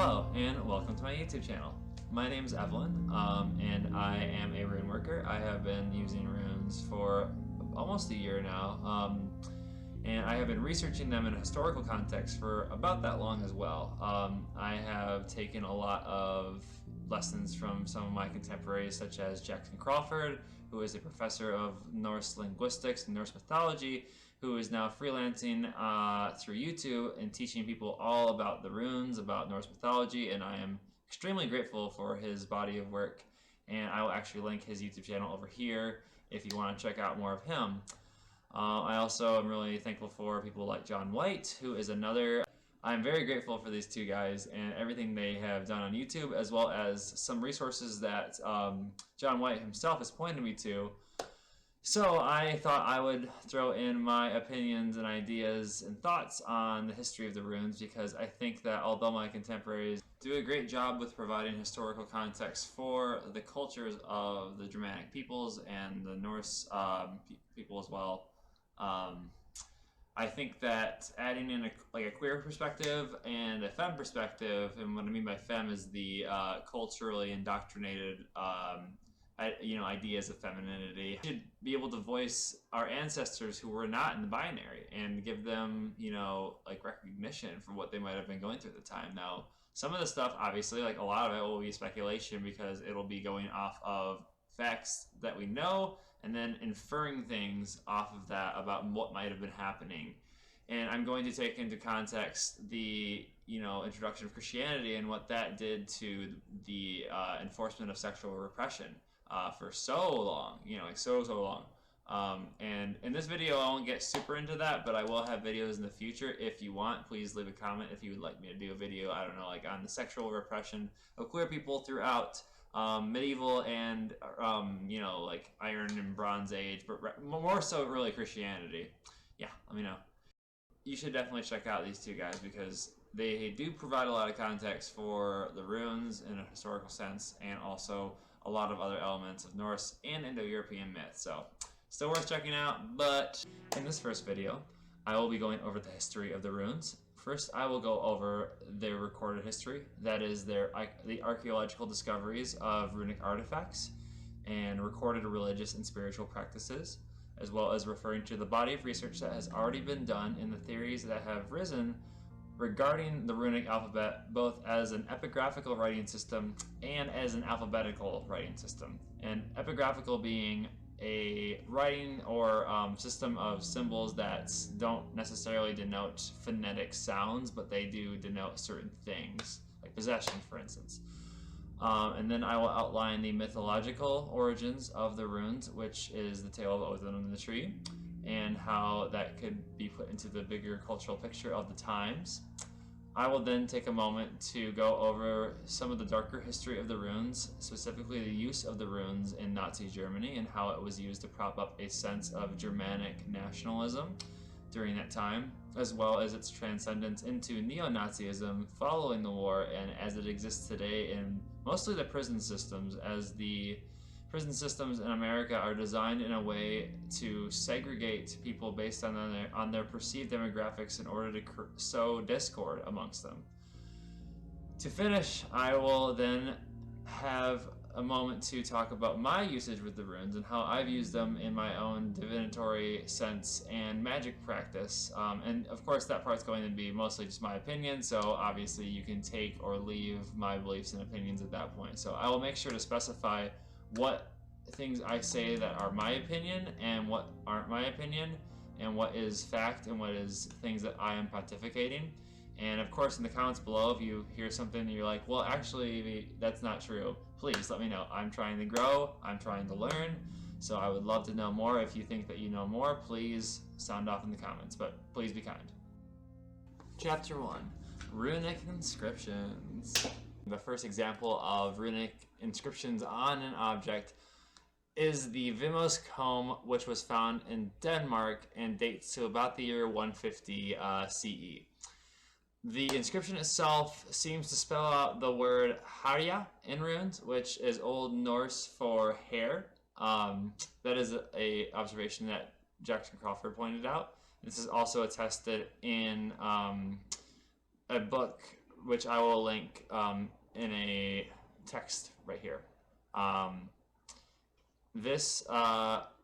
Hello and welcome to my YouTube channel. My name is Evelyn and I am a rune worker. I have been using runes for almost a year now and I have been researching them in a historical context for about that long as well. I have taken a lot of lessons from some of my contemporaries such as Jackson Crawford, who is a professor of Norse linguistics and Norse mythology, who is now freelancing through YouTube and teaching people all about the runes, about Norse mythology, and I am extremely grateful for his body of work. And I will actually link his YouTube channel over here if you want to check out more of him. I also am really thankful for people like Jon White, who is another. I'm very grateful for these two guys and everything they have done on YouTube, as well as some resources that Jon White himself has pointed me to. So I thought I would throw in my opinions and ideas and thoughts on the history of the runes, because I think that although my contemporaries do a great job with providing historical context for the cultures of the Germanic peoples and the Norse people as well, I think that adding in a queer perspective and a femme perspective, and what I mean by femme is the culturally indoctrinated ideas of femininity, we should be able to voice our ancestors who were not in the binary and give them, recognition for what they might have been going through at the time. Now, some of the stuff, obviously, like a lot of it will be speculation because it'll be going off of facts that we know and then inferring things off of that about what might have been happening. And I'm going to take into context the introduction of Christianity and what that did to the enforcement of sexual repression for so long, so long. And in this video, I won't get super into that, but I will have videos in the future. If you want, please leave a comment if you would like me to do a video, I don't know, like on the sexual repression of queer people throughout medieval and, like Iron and Bronze Age, but more so really Christianity. Yeah, let me know. You should definitely check out these two guys because they do provide a lot of context for the runes in a historical sense, and also a lot of other elements of Norse and Indo-European myth. So, still worth checking out. But in this first video, I will be going over the history of the runes. First, I will go over their recorded history, that is the archaeological discoveries of runic artifacts and recorded religious and spiritual practices, as well as referring to the body of research that has already been done in the theories that have risen regarding the runic alphabet, both as an epigraphical writing system and as an alphabetical writing system. And epigraphical being a writing or system of symbols that don't necessarily denote phonetic sounds, but they do denote certain things, like possession, for instance. And then I will outline the mythological origins of the runes, which is the tale of Odhinn and the tree, and how that could be put into the bigger cultural picture of the times. I will then take a moment to go over some of the darker history of the runes, specifically the use of the runes in Nazi Germany and how it was used to prop up a sense of Germanic nationalism during that time, as well as its transcendence into neo-Nazism following the war and as it exists today in mostly the prison systems, as the prison systems in America are designed in a way to segregate people based on their perceived demographics in order to sow discord amongst them. To finish, I will then have a moment to talk about my usage with the runes and how I've used them in my own divinatory sense and magic practice. And of course that part's going to be mostly just my opinion, so obviously you can take or leave my beliefs and opinions at that point. So I will make sure to specify what things I say that are my opinion and what aren't my opinion, and what is fact and what is things that I am pontificating. And of course in the comments below, if you hear something and you're like, well actually that's not true, please let me know. I'm trying to grow, I'm trying to learn, so I would love to know more. If you think that you know more, please sound off in the comments, but please be kind. Chapter 1, Runic Inscriptions. The first example of runic inscriptions on an object is the Vimos comb, which was found in Denmark and dates to about the year 150 CE. The inscription itself seems to spell out the word Harja in runes, which is Old Norse for hair. That is a observation that Jackson Crawford pointed out. This is also attested in a book which I will link in a text right here.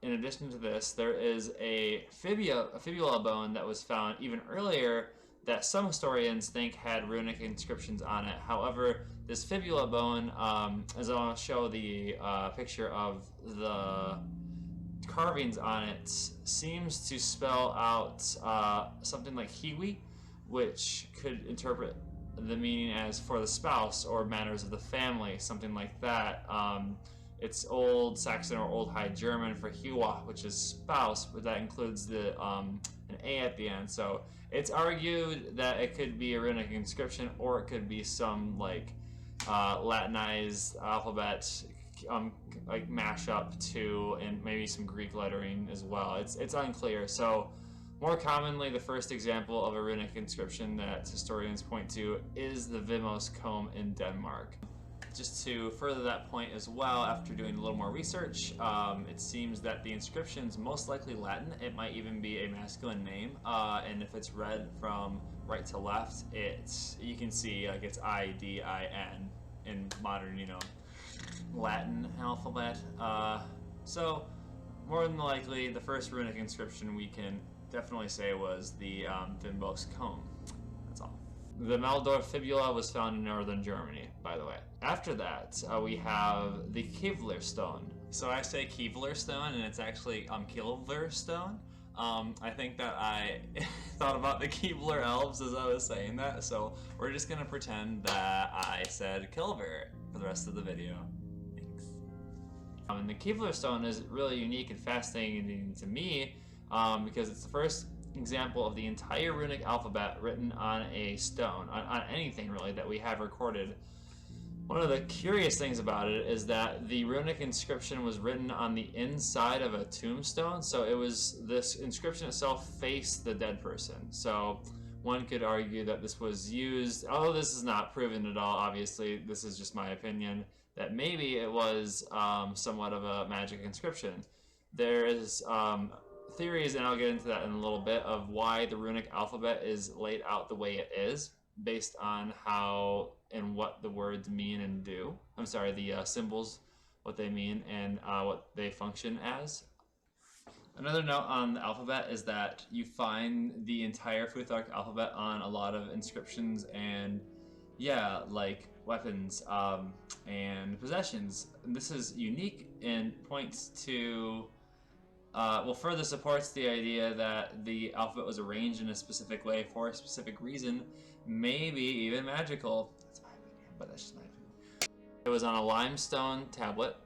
In addition to this, there is a fibula bone that was found even earlier that some historians think had runic inscriptions on it. However, this fibula bone, as I'll show the picture of the carvings on it, seems to spell out something like Hiwi, which could interpret the meaning as for the spouse or matters of the family, something like that. It's Old Saxon or Old High German for Hiwa, which is spouse, but that includes the an A at the end. So it's argued that it could be a runic inscription, or it could be some like Latinized alphabet, like mashup to, and maybe some Greek lettering as well. It's unclear. So more commonly, the first example of a runic inscription that historians point to is the Vimos comb in Denmark. Just to further that point as well, after doing a little more research, it seems that the inscription's most likely Latin. It might even be a masculine name, and if it's read from right to left, you can see like it's I-D-I-N in modern, Latin alphabet. So more than likely, the first runic inscription we can definitely say was the Vimos comb. That's all. The Maldorf fibula was found in northern Germany, by the way. After that, we have the Kylver Stone. So I say Kylver Stone, and it's actually Kylver Stone. I think that I thought about the Kylver elves as I was saying that, so we're just gonna pretend that I said Kylver for the rest of the video. Thanks. And the Kylver Stone is really unique and fascinating to me because it's the first example of the entire runic alphabet written on a stone, on anything really that we have recorded. One of the curious things about it is that the runic inscription was written on the inside of a tombstone, so this inscription itself faced the dead person. So one could argue that this was used, although this is not proven at all, obviously, this is just my opinion, that maybe it was somewhat of a magic inscription. There is theories, and I'll get into that in a little bit, of why the runic alphabet is laid out the way it is, based on how and what the words mean and do. I'm sorry, the symbols, what they mean and what they function as. Another note on the alphabet is that you find the entire Futhark alphabet on a lot of inscriptions and, yeah, like weapons and possessions. And this is unique and points to further supports the idea that the alphabet was arranged in a specific way for a specific reason, maybe even magical. That's my opinion, but that's just my opinion. It was on a limestone tablet,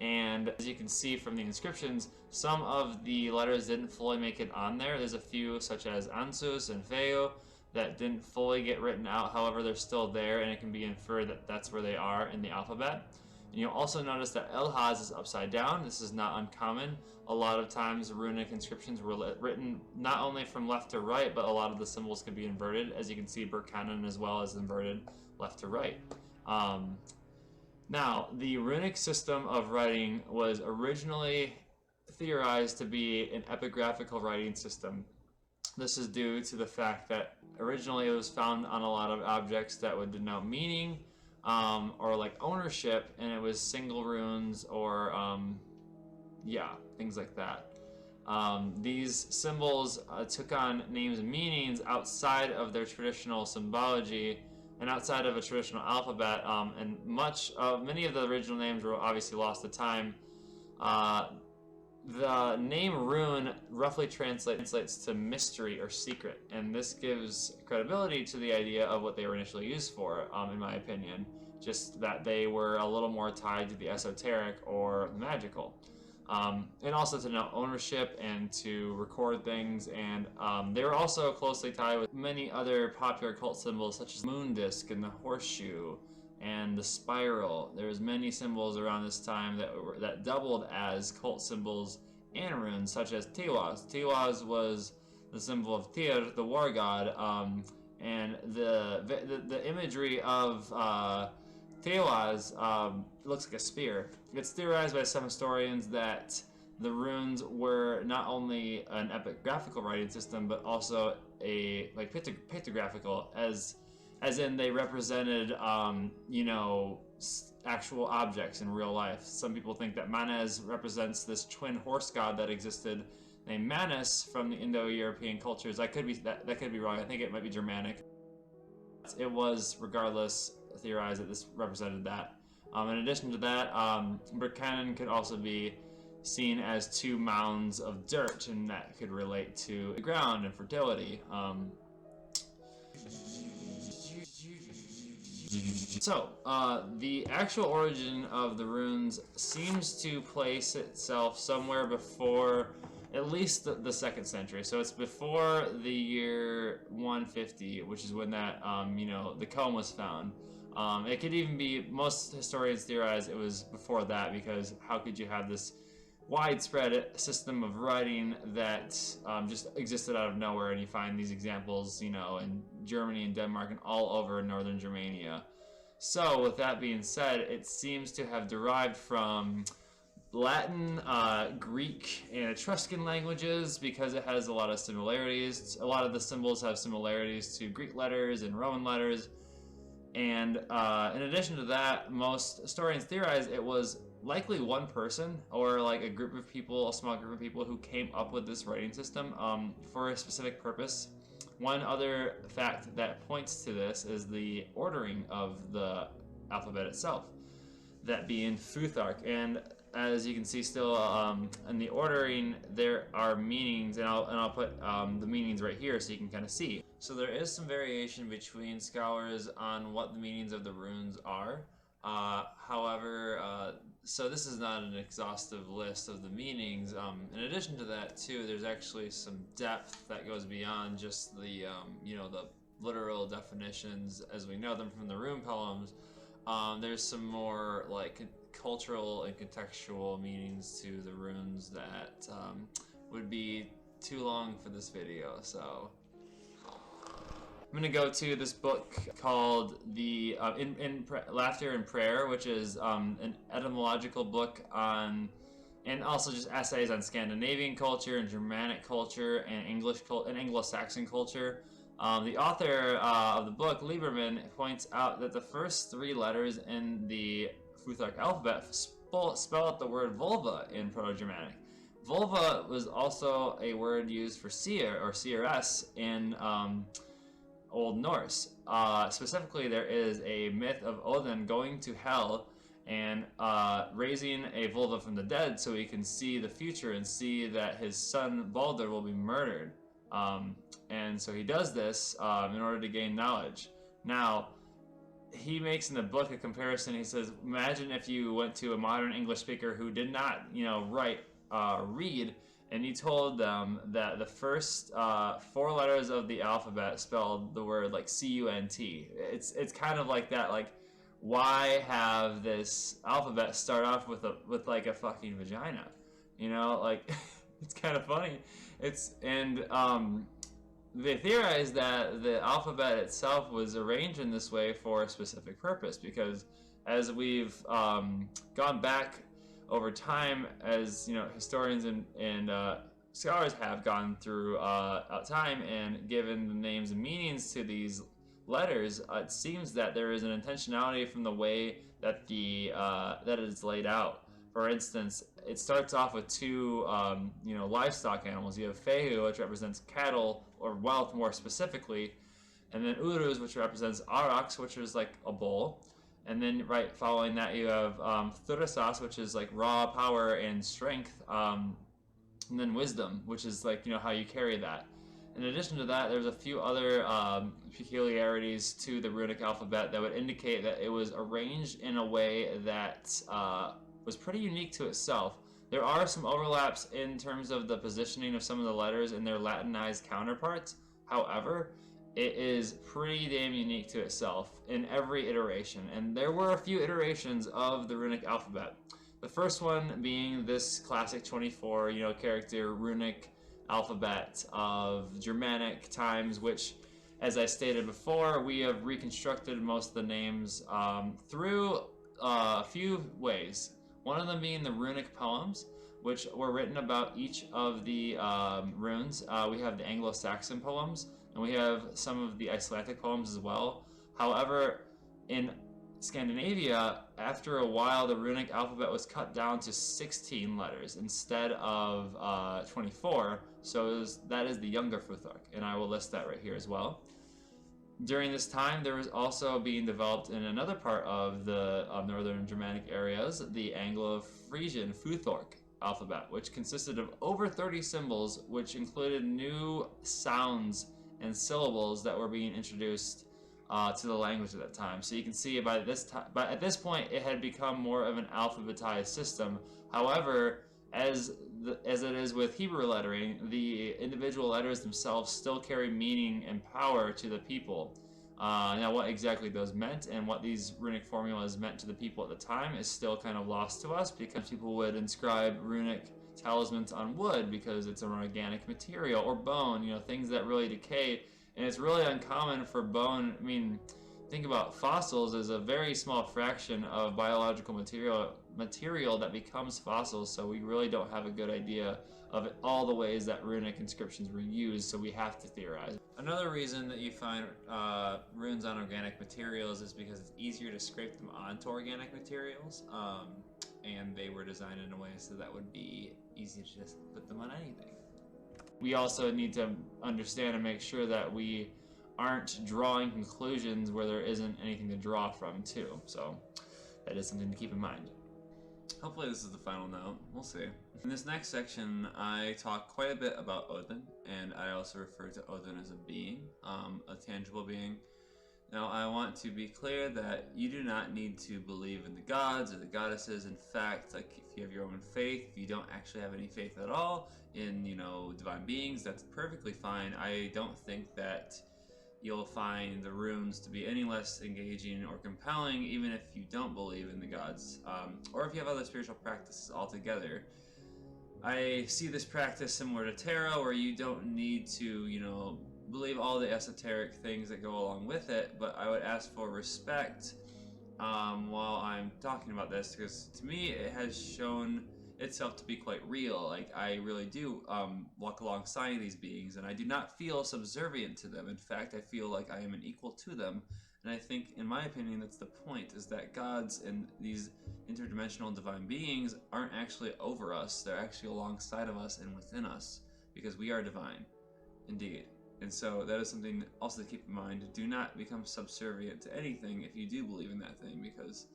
and as you can see from the inscriptions, some of the letters didn't fully make it on there. There's a few, such as Ansus and Feo, that didn't fully get written out. However, they're still there, and it can be inferred that that's where they are in the alphabet. And you'll also notice that Elhaz is upside down. This is not uncommon. A lot of times runic inscriptions were written not only from left to right, but a lot of the symbols could be inverted. As you can see, Berkanan as well is inverted left to right. Now, the runic system of writing was originally theorized to be an epigraphical writing system. This is due to the fact that originally it was found on a lot of objects that would denote meaning, or like ownership, and it was single runes or things like that. These symbols took on names and meanings outside of their traditional symbology and outside of a traditional alphabet, and many of the original names were obviously lost to time. The name rune roughly translates to mystery or secret, and this gives credibility to the idea of what they were initially used for, in my opinion. Just that they were a little more tied to the esoteric or the magical. And also to know ownership and to record things, and they were also closely tied with many other popular cult symbols such as the moon disc and the horseshoe and the spiral. There was many symbols around this time that doubled as cult symbols and runes, such as Tiwaz. Tiwaz was the symbol of Tyr, the war god, and the imagery of Tiwaz looks like a spear. It's theorized by some historians that the runes were not only an epigraphical writing system, but also a pictographical, as as in they represented, you know, actual objects in real life. Some people think that Manes represents this twin horse god that existed named Manus from the Indo-European cultures. That could be wrong. I think it might be Germanic. It was, regardless, theorized that this represented that. In addition to that, Berkanen could also be seen as two mounds of dirt, and that could relate to the ground and fertility. So, the actual origin of the runes seems to place itself somewhere before at least the 2nd century. So it's before the year 150, which is when that, you know, the comb was found. It could even be, most historians theorize it was before that, because how could you have this widespread system of writing that just existed out of nowhere, and you find these examples, you know, in Germany and Denmark and all over northern Germania. So, with that being said, it seems to have derived from Latin, Greek, and Etruscan languages, because it has a lot of similarities. A lot of the symbols have similarities to Greek letters and Roman letters. And in addition to that, most historians theorize it was likely one person, or like a group of people, a small group of people, who came up with this writing system for a specific purpose. One other fact that points to this is the ordering of the alphabet itself, that being Futhark. And as you can see still in the ordering, there are meanings, and I'll put the meanings right here so you can kind of see. So there is some variation between scholars on what the meanings of the runes are. However, so this is not an exhaustive list of the meanings. In addition to that, too, there's actually some depth that goes beyond just the, you know, the literal definitions as we know them from the rune poems. There's some more like cultural and contextual meanings to the runes that would be too long for this video. So I'm going to go to this book called the Laughter and Prayer, which is an etymological book on, and also just essays on Scandinavian culture and Germanic culture and Anglo-Saxon culture. The author of the book, Lieberman, points out that the first 3 letters in the Futhark alphabet spell out the word vulva in Proto-Germanic. Vulva was also a word used for seer or seeress in Old Norse. Specifically, there is a myth of Odhinn going to hell and raising a vulva from the dead so he can see the future and see that his son Galdr will be murdered. And so he does this in order to gain knowledge. Now, he makes in the book a comparison. He says, imagine if you went to a modern English speaker who did not, you know, read, and you told them that the first 4 letters of the alphabet spelled the word like C-U-N-T. It's kind of like that. Like, why have this alphabet start off with like a fucking vagina? You know, like it's kind of funny. They theorize that the alphabet itself was arranged in this way for a specific purpose, because as we've gone back over time, as you know, historians and scholars have gone through time and given the names and meanings to these letters, it seems that there is an intentionality from the way that that it is laid out. For instance, it starts off with 2 you know, livestock animals. You have Fehu, which represents cattle or wealth more specifically, and then Uruz, which represents Arax, which is like a bull. And then right following that, you have Thurasas, which is like raw power and strength, and then wisdom, which is like, you know, how you carry that. In addition to that, there's a few other peculiarities to the runic alphabet that would indicate that it was arranged in a way that was pretty unique to itself. There are some overlaps in terms of the positioning of some of the letters and their Latinized counterparts. However, it is pretty damn unique to itself in every iteration, and there were a few iterations of the runic alphabet. The first one being this classic 24, you know, character runic alphabet of Germanic times, which, as I stated before, we have reconstructed most of the names through a few ways. One of them being the runic poems, which were written about each of the runes. We have the Anglo-Saxon poems, and we have some of the Icelandic poems as well. However, in Scandinavia, after a while, the runic alphabet was cut down to 16 letters instead of 24. So that is the younger Futhark, and I will list that right here as well. During this time, there was also being developed in another part of the northern Germanic areas, the Anglo-Frisian Futhark alphabet, which consisted of over 30 symbols, which included new sounds and syllables that were being introduced to the language at that time. So you can see at this point, it had become more of an alphabetized system. However, as it is with Hebrew lettering, the individual letters themselves still carry meaning and power to the people. Now, what exactly those meant and what these runic formulas meant to the people at the time is still kind of lost to us, because people would inscribe runic talismans on wood because it's an organic material, or bone, things that really decay. And it's really uncommon for bone. I mean, think about fossils as a very small fraction of biological material that becomes fossils, so we really don't have a good idea of all the ways that runic inscriptions were used, so we have to theorize. Another reason that you find runes on organic materials is because it's easier to scrape them onto organic materials, and they were designed in a way so that would be easy to just put them on anything. We also need to understand and make sure that we aren't drawing conclusions where there isn't anything to draw from too. So that is something to keep in mind. Hopefully this is the final note. We'll see. In this next section, I talk quite a bit about Odhinn, and I also refer to Odhinn as a being, a tangible being. Now, I want to be clear that you do not need to believe in the gods or the goddesses. In fact, like, if you have your own faith, if you don't actually have any faith at all in, divine beings, that's perfectly fine. I don't think that you'll find the runes to be any less engaging or compelling, even if you don't believe in the gods, or if you have other spiritual practices altogether. I see this practice similar to tarot, where you don't need to, believe all the esoteric things that go along with it, but I would ask for respect while I'm talking about this, because to me it has shown itself to be quite real. Like, I really do walk alongside these beings, and I do not feel subservient to them. In fact, I feel like I am an equal to them, and I think, in my opinion, that's the point, is that gods and these interdimensional divine beings aren't actually over us. They're actually alongside of us and within us, because we are divine, indeed. And so that is something also to keep in mind. Do not become subservient to anything if you do believe in that thing, because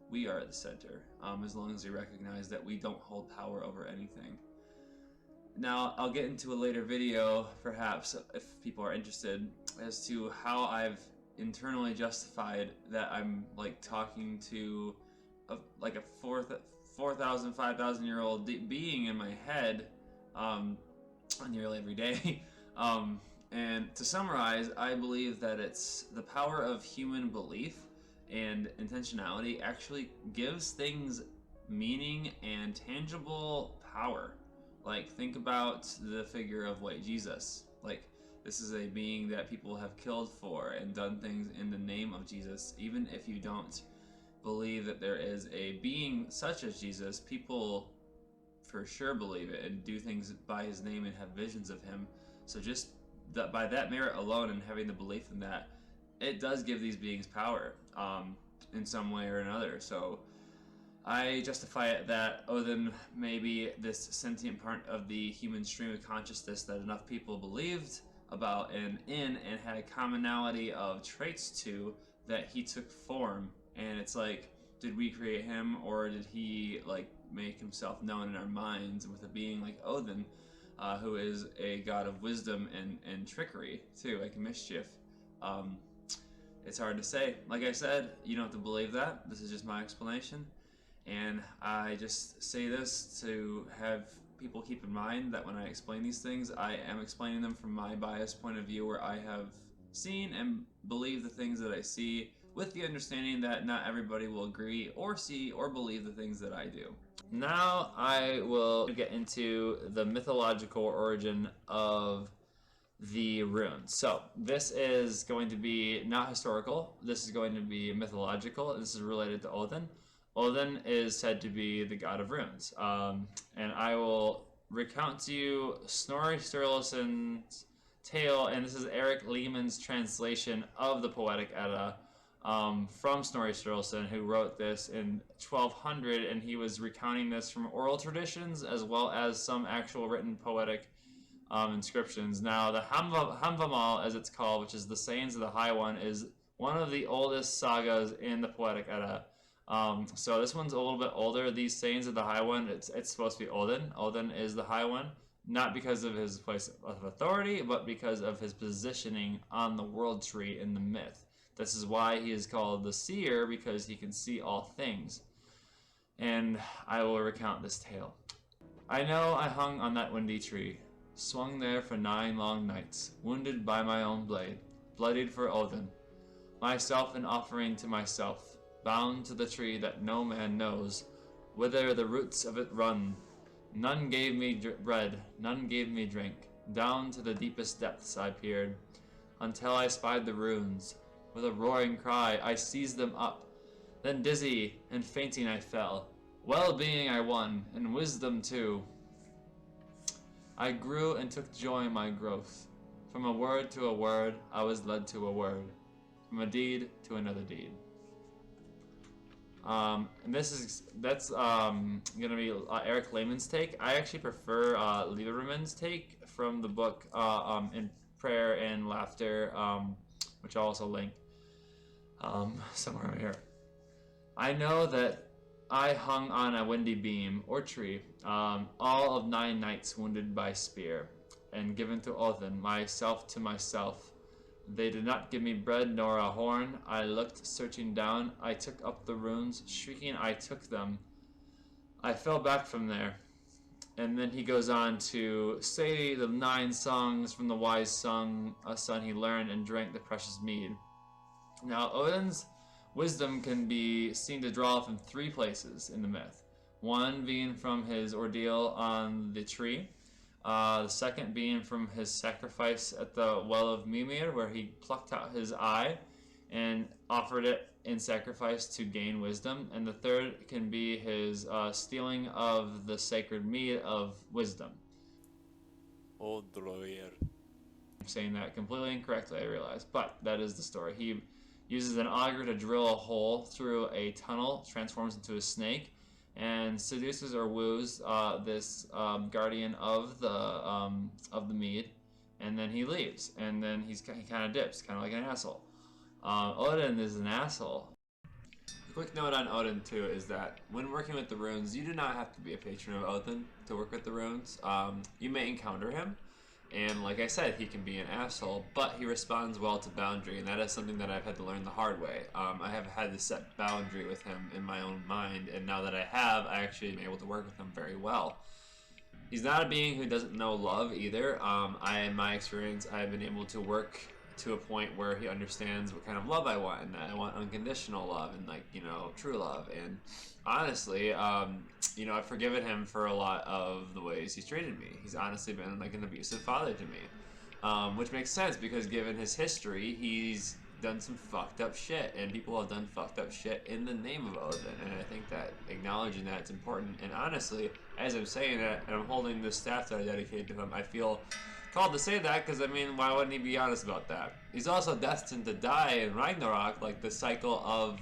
we are at the center, as long as we recognize that we don't hold power over anything. Now, I'll get into a later video, perhaps, if people are interested, as to how I've internally justified that I'm talking to a 4,000, 5,000 year old being in my head nearly every day. And to summarize, I believe that it's the power of human belief and intentionality actually gives things meaning and tangible power. Like, think about the figure of Jesus. This is a being that people have killed for and done things in the name of Jesus. Even if you don't believe that there is a being such as Jesus, people for sure believe it and do things by his name and have visions of him. So just by that merit alone, and having the belief in that, it does give these beings power in some way or another. So I justify it that Odhinn may be this sentient part of the human stream of consciousness that enough people believed about and had a commonality of traits to, that he took form. And it's like, did we create him, or did he make himself known in our minds with a being like Odhinn, who is a god of wisdom and trickery too, like mischief? It's hard to say. Like I said, you don't have to believe that. This is just my explanation, and I just say this to have people keep in mind that when I explain these things, I am explaining them from my biased point of view, where I have seen and believe the things that I see, with the understanding that not everybody will agree or see or believe the things that I do. Now I will get into the mythological origin of the runes. So this is going to be not historical. This is going to be mythological. This is related to Odhinn. Odhinn is said to be the god of runes. And I will recount to you Snorri Sturluson's tale, and this is Eric Lehman's translation of the Poetic Edda, from Snorri Sturluson, who wrote this in 1200, and he was recounting this from oral traditions as well as some actual written poetic inscriptions. Now, the Hamvamal, as it's called, which is the sayings of the High One, is one of the oldest sagas in the Poetic Edda. So this one's a little bit older. These sayings of the High One, it's supposed to be Odhinn. Odhinn is the High One, not because of his place of authority, but because of his positioning on the world tree in the myth. This is why he is called the Seer, because he can see all things. And I will recount this tale. I know I hung on that windy tree, swung there for 9 long nights, wounded by my own blade, bloodied for Odhinn, myself an offering to myself, bound to the tree that no man knows, whither the roots of it run. None gave me bread, none gave me drink. Down to the deepest depths I peered, until I spied the runes. With a roaring cry, I seized them up. Then dizzy and fainting I fell. Well-being I won, and wisdom too. I grew and took joy in my growth. From a word to a word, I was led to a word. From a deed to another deed. And that's gonna be Eric Lehman's take. I actually prefer Lieberman's take from the book In Prayer and Laughter, which I'll also link somewhere over here. I know that I hung on a windy beam or tree, all of 9 nights wounded by spear, and given to Odhinn, myself to myself. They did not give me bread nor a horn. I looked, searching down. I took up the runes, shrieking I took them. I fell back from there. And then he goes on to say the 9 songs from the wise son he learned and drank the precious mead. Now, Odin's wisdom can be seen to draw from 3 places in the myth. One being from his ordeal on the tree. The second being from his sacrifice at the Well of Mimir, where he plucked out his eye and offered it in sacrifice to gain wisdom. And the third can be his stealing of the sacred mead of wisdom. I'm saying that completely incorrectly, I realize, but that is the story. He uses an auger to drill a hole through a tunnel, transforms into a snake, and seduces or woos this guardian of the mead, and then he leaves, and then he kind of dips, kind of like an asshole. Odhinn is an asshole. A quick note on Odhinn too is that when working with the runes, you do not have to be a patron of Odhinn to work with the runes. You may encounter him, and like I said, he can be an asshole, but he responds well to boundary, and that is something that I've had to learn the hard way. I have had to set boundary with him in my own mind, and now that I have, I actually am able to work with him very well. He's not a being who doesn't know love either. In my experience, I've been able to work to a point where he understands what kind of love I want, and that I want unconditional love and, like, you know, true love. And honestly, you know, I've forgiven him for a lot of the ways he's treated me. He's honestly been like an abusive father to me, which makes sense because given his history, he's done some fucked up shit, and people have done fucked up shit in the name of Odhinn. And I think that acknowledging that is important. And honestly, as I'm saying that, and I'm holding this staff that I dedicated to him, I feel called to say that because, I mean, why wouldn't he be honest about that? He's also destined to die in Ragnarok, like the cycle of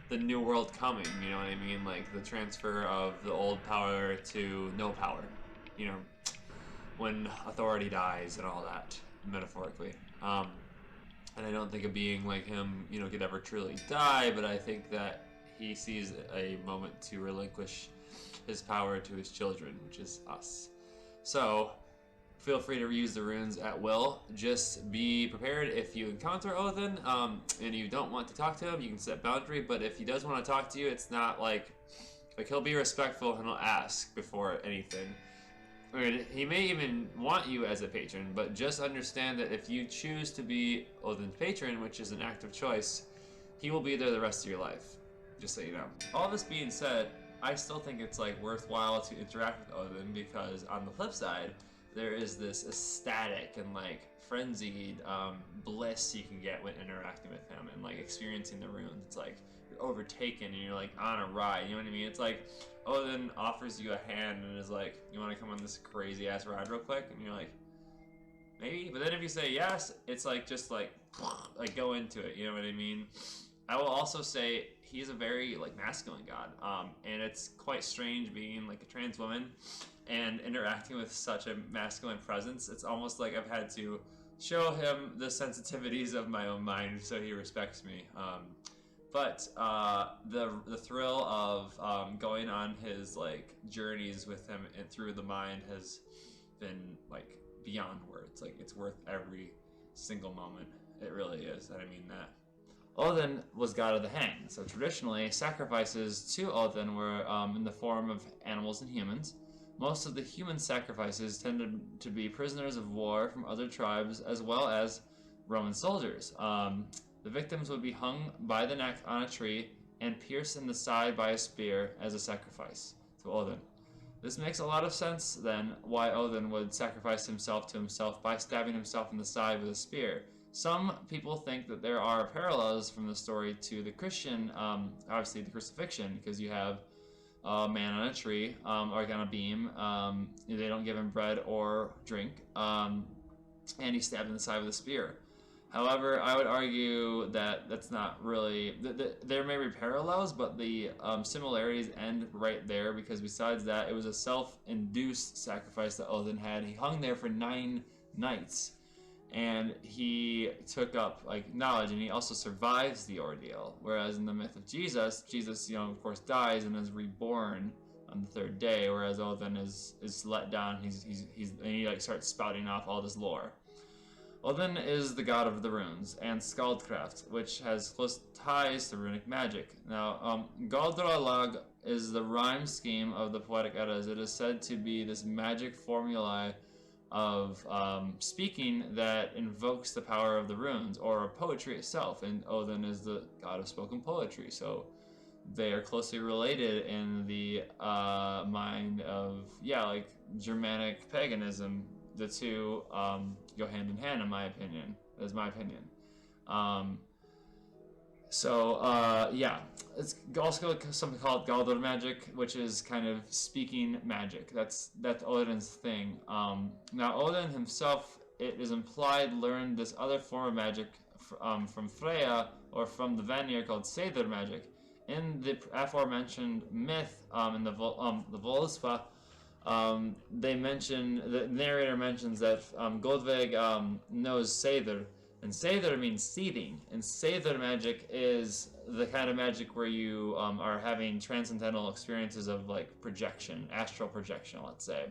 the new world coming, you know what I mean? Like the transfer of the old power to no power, you know, when authority dies and all that, metaphorically. And I don't think a being like him, you know, could ever truly die, but I think that he sees a moment to relinquish his power to his children, which is us. So feel free to reuse the runes at will. Just be prepared if you encounter Odhinn and you don't want to talk to him, you can set boundary, but if he does want to talk to you, it's not like he'll be respectful and he'll ask before anything. I mean, he may even want you as a patron, but just understand that if you choose to be Odhinn's patron, which is an act of choice, he will be there the rest of your life, just so you know. All this being said, I still think it's like worthwhile to interact with Odhinn because on the flip side, there is this ecstatic and like frenzied bliss you can get when interacting with him and like experiencing the runes. It's like you're overtaken and you're like on a ride, you know what I mean? It's like Odhinn offers you a hand and is like, you want to come on this crazy ass ride real quick? And you're like, maybe. But then if you say yes, it's like just like go into it, you know what I mean? I will also say he's a very like masculine god, and it's quite strange being like a trans woman and interacting with such a masculine presence. It's almost like I've had to show him the sensitivities of my own mind so he respects me. But the thrill of going on his like journeys with him and through the mind has been like beyond words. Like it's worth every single moment. It really is, and I mean that. Odhinn was god of the hang, so traditionally sacrifices to Odhinn were in the form of animals and humans. Most of the human sacrifices tended to be prisoners of war from other tribes as well as Roman soldiers. The victims would be hung by the neck on a tree and pierced in the side by a spear as a sacrifice to Odhinn. This makes a lot of sense then why Odhinn would sacrifice himself to himself by stabbing himself in the side with a spear. Some people think that there are parallels from the story to the Christian, obviously the crucifixion, because you have a man on a tree, or on a beam. They don't give him bread or drink, and he's stabbed in the side with a spear. However, I would argue that that's not really... there may be parallels, but the similarities end right there, because besides that, it was a self-induced sacrifice that Odhinn had. He hung there for 9 nights. And he took up like knowledge, and he also survives the ordeal. Whereas in the myth of Jesus, of course, dies and is reborn on the 3rd day. Whereas Odhinn is let down. He like starts spouting off all this lore. Odhinn is the god of the runes and Skaldcraft, which has close ties to runic magic. Now, Galdralog is the rhyme scheme of the Poetic Eddas. It is said to be this magic formulae of speaking that invokes the power of the runes or poetry itself, and Odhinn is the god of spoken poetry, so they are closely related in the mind of like Germanic paganism. The two go hand in hand, in my opinion. That's my opinion. It's also something called Galdr magic, which is kind of speaking magic. That's Odin's thing. Now Odhinn himself, it is implied, learned this other form of magic from Freya, or from the Vanir, called Seidr magic. In the aforementioned myth, in the Volspa, the narrator mentions that Goldvig knows Seidr. And Seidr means seething, and Seidr magic is the kind of magic where you are having transcendental experiences of like projection, astral projection, let's say.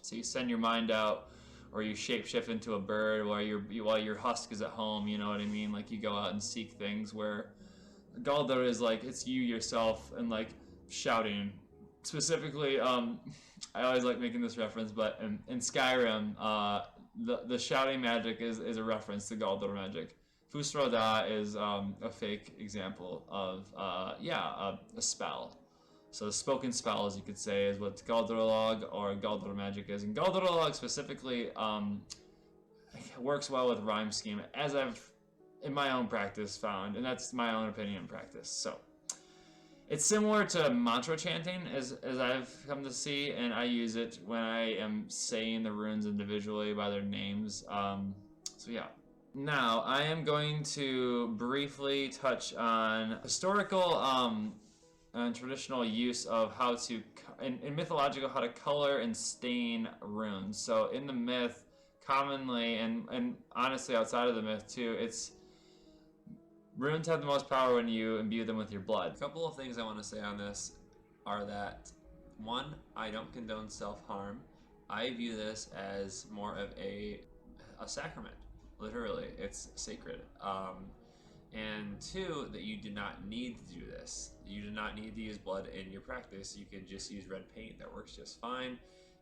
So you send your mind out, or you shapeshift into a bird while your husk is at home. You know what I mean? Like you go out and seek things. Where Galdr is like it's you yourself and like shouting. Specifically, I always like making this reference, but in Skyrim, the shouting magic is a reference to Galdr magic. Fusroda is a fake example of a spell. So the spoken spell, as you could say, is what Galdralog or Galdr magic is. And Galdralog specifically works well with rhyme scheme, as I've in my own practice found, and that's my own opinion and practice. So it's similar to mantra chanting, as I've come to see, and I use it when I am saying the runes individually by their names. Now, I am going to briefly touch on historical and traditional use of how to, in mythological, how to color and stain runes. So in the myth, commonly, and honestly outside of the myth too, runes have the most power when you imbue them with your blood. A couple of things I want to say on this are that, one, I don't condone self-harm. I view this as more of a sacrament. Literally, it's sacred. And two, that you do not need to do this. You do not need to use blood in your practice. You can just use red paint. That works just fine.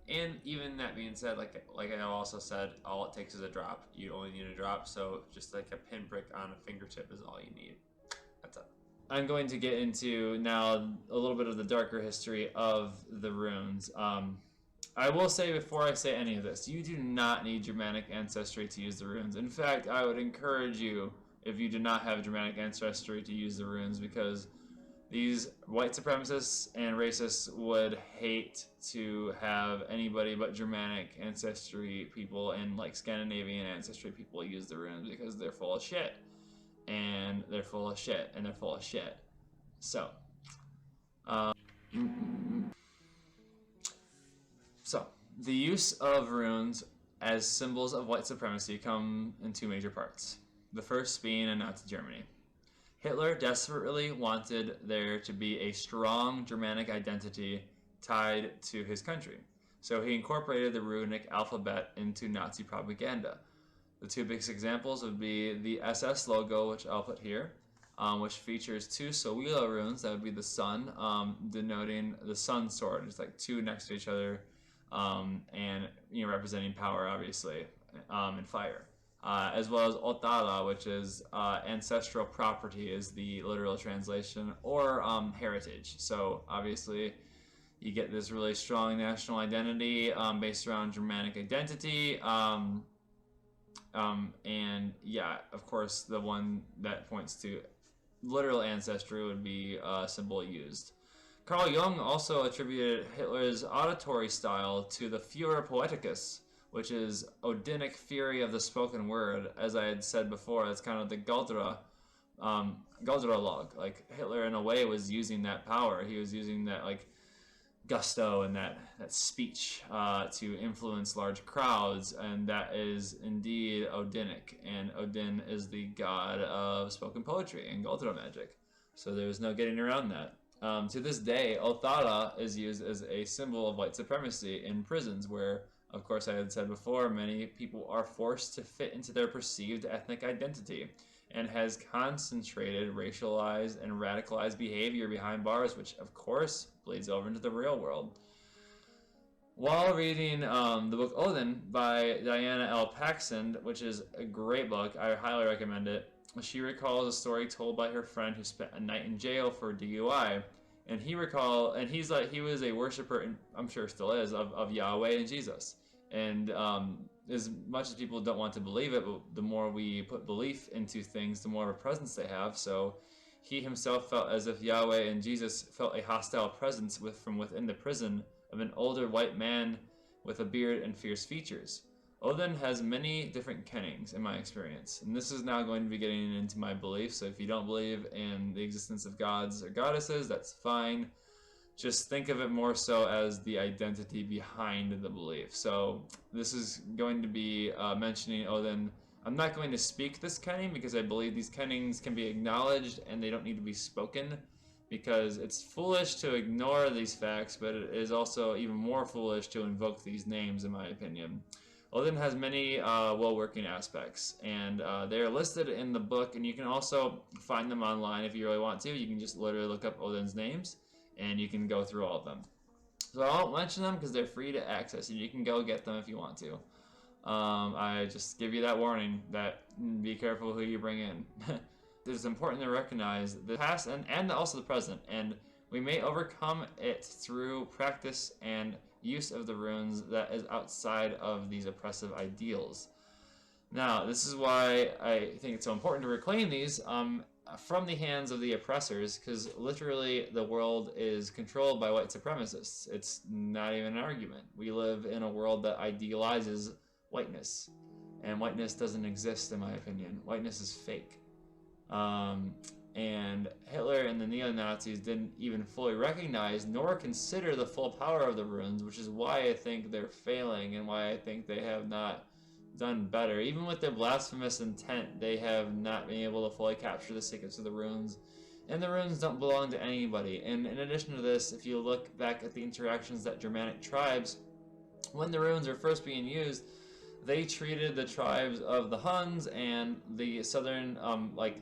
And even that being said, like I also said, all it takes is a drop. You only need a drop, so just like a pinprick on a fingertip is all you need. That's it. I'm going to get into now a little bit of the darker history of the runes. I will say before I say any of this, you do not need Germanic ancestry to use the runes. In fact, I would encourage you, if you do not have Germanic ancestry, to use the runes, because these white supremacists and racists would hate to have anybody but Germanic ancestry people and like Scandinavian ancestry people use the runes, because they're full of shit. and they're full of shit, and they're full of shit. So, the use of runes as symbols of white supremacy come in two major parts. The first being in Nazi Germany. Hitler desperately wanted there to be a strong Germanic identity tied to his country, so he incorporated the runic alphabet into Nazi propaganda. The two biggest examples would be the SS logo, which I'll put here, which features two Weal runes, that would be the sun, denoting the sun sword. It's like two next to each other, and representing power, obviously, and fire. As well as Othala, which is ancestral property, is the literal translation, or heritage. So obviously, you get this really strong national identity based around Germanic identity. And yeah, of course, the one that points to literal ancestry would be a symbol used. Carl Jung also attributed Hitler's auditory style to the Furor Poeticus, which is Odhinic fury of the spoken word. As I had said before, it's kind of the Galdralog. Like, Hitler, in a way, was using that power. He was using that, like, gusto and that speech to influence large crowds, and that is indeed Odhinic. And Odhinn is the god of spoken poetry and Galdr magic. So there's no getting around that. To this day, Othala is used as a symbol of white supremacy in prisons where, of course, I had said before, many people are forced to fit into their perceived ethnic identity, and has concentrated racialized and radicalized behavior behind bars, which, of course, bleeds over into the real world. While reading the book Odhinn by Diana L. Paxson, which is a great book, I highly recommend it, she recalls a story told by her friend who spent a night in jail for DUI. And he was a worshiper, and I'm sure still is, of Yahweh and Jesus. And as much as people don't want to believe it, but the more we put belief into things, the more of a presence they have. So he himself felt as if Yahweh and Jesus felt a hostile presence from within the prison of an older white man with a beard and fierce features. Odhinn has many different kennings, in my experience, and this is now going to be getting into my beliefs. So if you don't believe in the existence of gods or goddesses, that's fine. Just think of it more so as the identity behind the belief. So this is going to be mentioning Odhinn. I'm not going to speak this kenning because I believe these kennings can be acknowledged and they don't need to be spoken, because it's foolish to ignore these facts, but it is also even more foolish to invoke these names, in my opinion. Odhinn has many well-working aspects, and they are listed in the book, and you can also find them online if you really want to. You can just literally look up Odhinn's names, and you can go through all of them. So I won't mention them because they're free to access, and you can go get them if you want to. I just give you that warning that be careful who you bring in. It's important to recognize the past and also the present, and we may overcome it through practice and use of the runes that is outside of these oppressive ideals. Now, this is why I think it's so important to reclaim these from the hands of the oppressors, because literally the world is controlled by white supremacists. It's not even an argument. We live in a world that idealizes whiteness, and whiteness doesn't exist, in my opinion. Whiteness is fake. And Hitler and the neo-Nazis didn't even fully recognize nor consider the full power of the runes, which is why I think they're failing and why I think they have not done better. Even with their blasphemous intent, they have not been able to fully capture the secrets of the runes. And the runes don't belong to anybody. And in addition to this, if you look back at the interactions that Germanic tribes, when the runes are first being used, they treated the tribes of the Huns and the southern,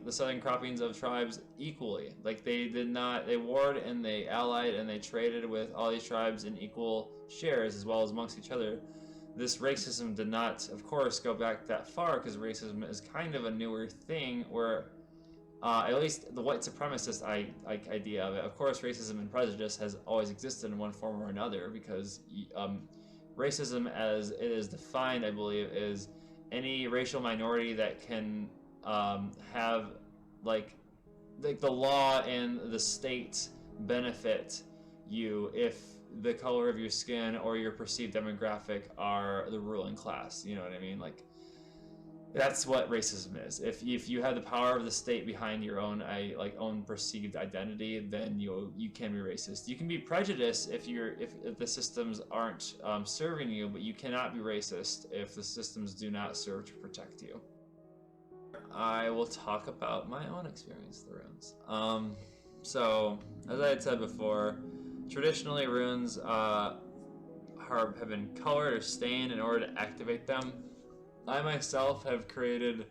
the southern croppings of tribes equally. Like, they warred and they allied and they traded with all these tribes in equal shares as well as amongst each other. This racism did not, of course, go back that far, because racism is kind of a newer thing where, at least the white supremacist idea of it, of course, racism and prejudice has always existed in one form or another, because racism, as it is defined, I believe, is any racial minority that can have the law and the state benefit you if the color of your skin or your perceived demographic are the ruling class. You know what I mean? Like, That's what racism is. If you have the power of the state behind your own own perceived identity, then you can be racist. You can be prejudiced if the systems aren't serving you, but you cannot be racist if the systems do not serve to protect you. I will talk about my own experience with the runes. So as I had said before, traditionally runes have been colored or stained in order to activate them. I myself have created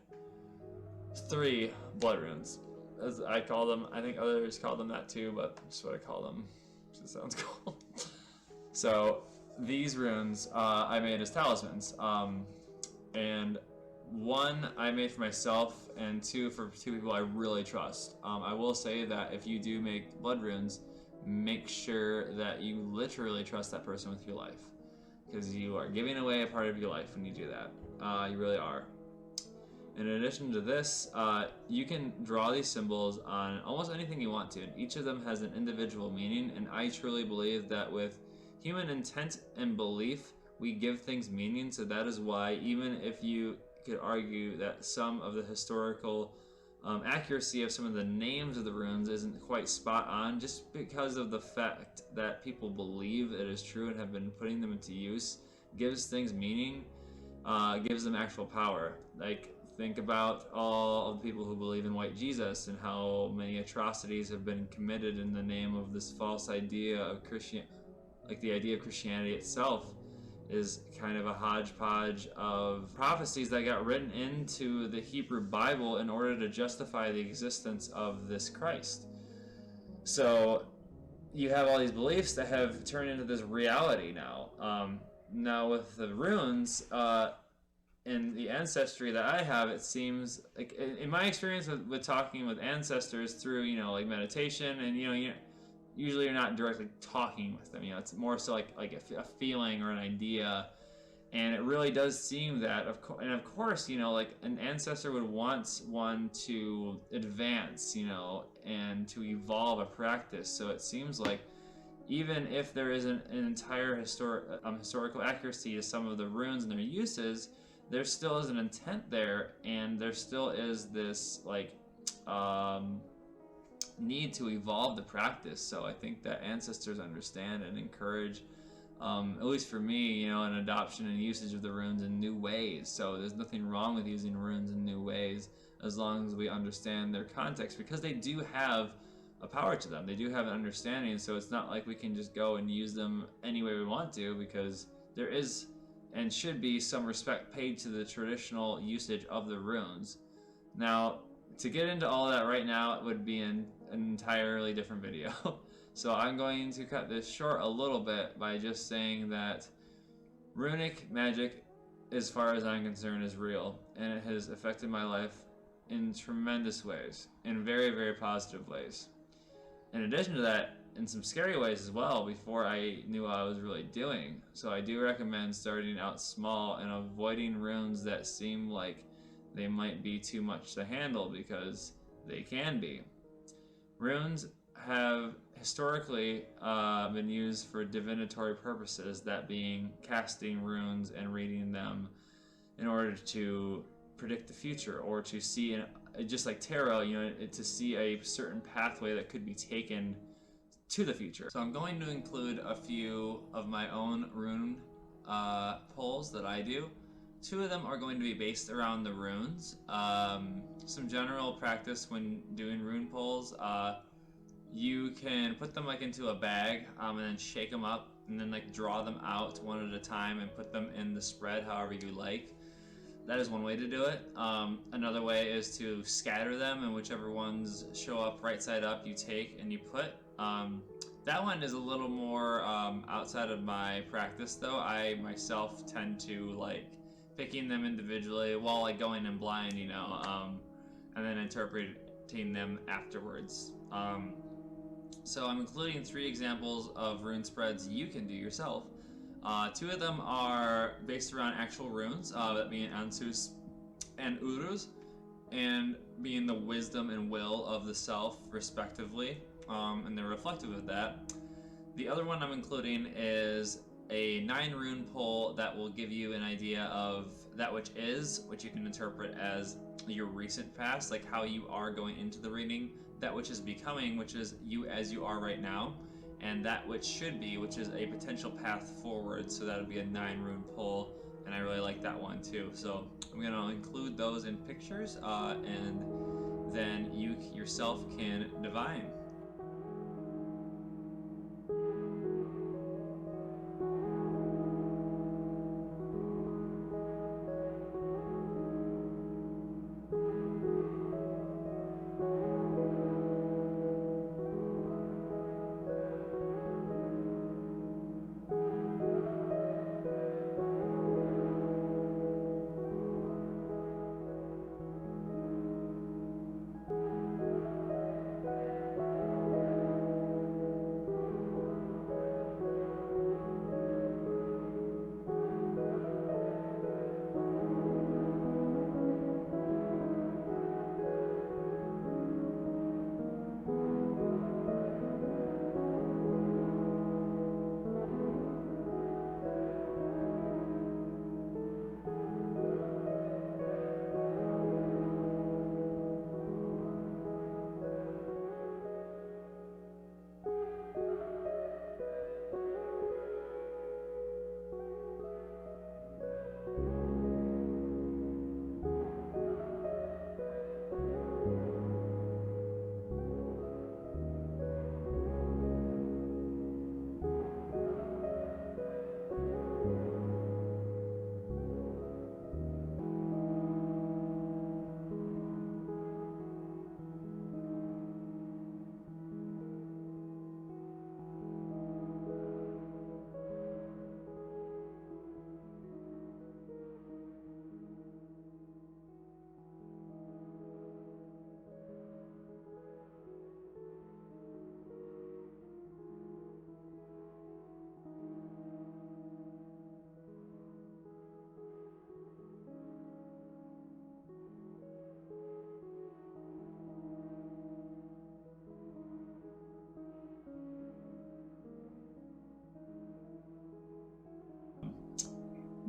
3 blood runes, as I call them. I think others call them that too, but just what I call them. It sounds cool. So these runes I made as talismans, and 1 I made for myself, and 2 for 2 people I really trust. I will say that if you do make blood runes, make sure that you literally trust that person with your life, because you are giving away a part of your life when you do that. You really are. In addition to this, you can draw these symbols on almost anything you want to, and each of them has an individual meaning, and I truly believe that with human intent and belief, we give things meaning. So that is why, even if you could argue that some of the historical accuracy of some of the names of the runes isn't quite spot on, just because of the fact that people believe it is true and have been putting them into use, gives things meaning, gives them actual power. Like, think about all of the people who believe in white Jesus and how many atrocities have been committed in the name of this false idea of the idea of Christianity itself is kind of a hodgepodge of prophecies that got written into the Hebrew Bible in order to justify the existence of this Christ. So you have all these beliefs that have turned into this reality now. Now with the runes, in the ancestry that I have, it seems like, in my experience with talking with ancestors through, like meditation, and usually you're not directly talking with them, it's more so like a feeling or an idea, and it really does seem that, of course, like an ancestor would want one to advance, and to evolve a practice. So it seems like even if there isn't an entire historical accuracy to some of the runes and their uses, there still is an intent there, and there still is this need to evolve the practice. So I think that ancestors understand and encourage, at least for me, an adoption and usage of the runes in new ways. So there's nothing wrong with using runes in new ways, as long as we understand their context, because they do have a power to them. They do have an understanding, so it's not like we can just go and use them any way we want to, because there is and should be some respect paid to the traditional usage of the runes. Now, to get into all of that right now, it would be an entirely different video. So I'm going to cut this short a little bit by just saying that runic magic, as far as I'm concerned, is real, and it has affected my life in tremendous ways, in very, very positive ways. In addition to that, in some scary ways as well, before I knew what I was really doing. So I do recommend starting out small and avoiding runes that seem like they might be too much to handle, because they can be. Runes have historically been used for divinatory purposes, that being casting runes and reading them in order to predict the future, or to see, just like tarot, to see a certain pathway that could be taken to the future. So I'm going to include a few of my own rune pulls that I do. 2 of them are going to be based around the runes. Some general practice when doing rune pulls, you can put them into a bag and then shake them up, and then draw them out one at a time and put them in the spread however you like. That is one way to do it. Another way is to scatter them, and whichever ones show up right side up you take and you put. That one is a little more outside of my practice, though. I myself tend to like picking them individually while going in blind, and then interpreting them afterwards. So I'm including 3 examples of rune spreads you can do yourself. 2 of them are based around actual runes, that being Ansus and Uruz, and being the wisdom and will of the self, respectively, and they're reflective of that. The other one I'm including is a 9 rune pull that will give you an idea of that which is, which you can interpret as your recent past, like how you are going into the reading, that which is becoming, which is you as you are right now, and that which should be, which is a potential path forward. So that would be a 9 rune pull, and I really like that one too. So I'm going to include those in pictures, and then you yourself can divine.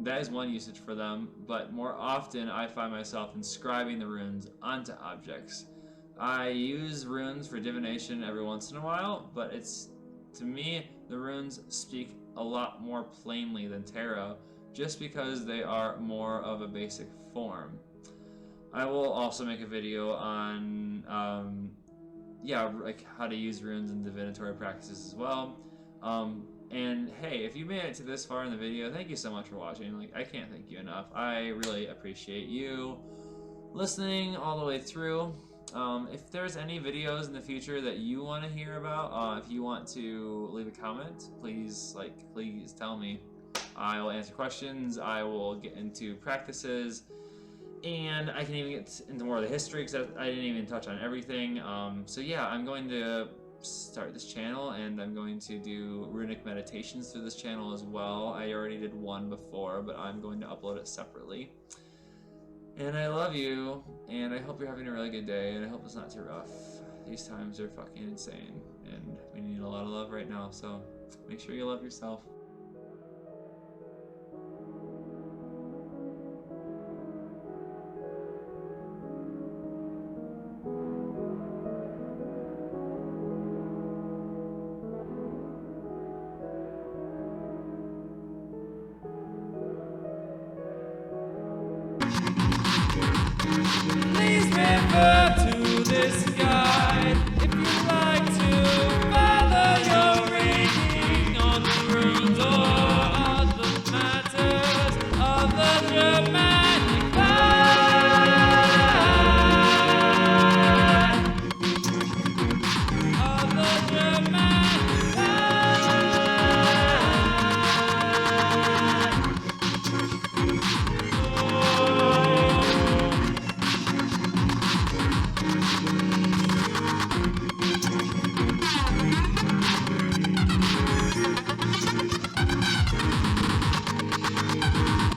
That is one usage for them, but more often I find myself inscribing the runes onto objects. I use runes for divination every once in a while, but to me, the runes speak a lot more plainly than tarot, just because they are more of a basic form. I will also make a video on, like how to use runes in divinatory practices as well. And hey, if you made it to this far in the video, thank you so much for watching. Like, I can't thank you enough. I really appreciate you listening all the way through. If there's any videos in the future that you want to hear about, if you want to leave a comment, please tell me. I will answer questions. I will get into practices, and I can even get into more of the history because I didn't even touch on everything. So yeah, I'm going to start this channel, and I'm going to do runic meditations through this channel as well. I already did one before, but I'm going to upload it separately. And I love you, and I hope you're having a really good day, and I hope it's not too rough. These times are fucking insane, and we need a lot of love right now, so make sure you love yourself. Please refer to this guide if you'd like to further your reading on the runes or other matters of the Germanic line. Of the Germanic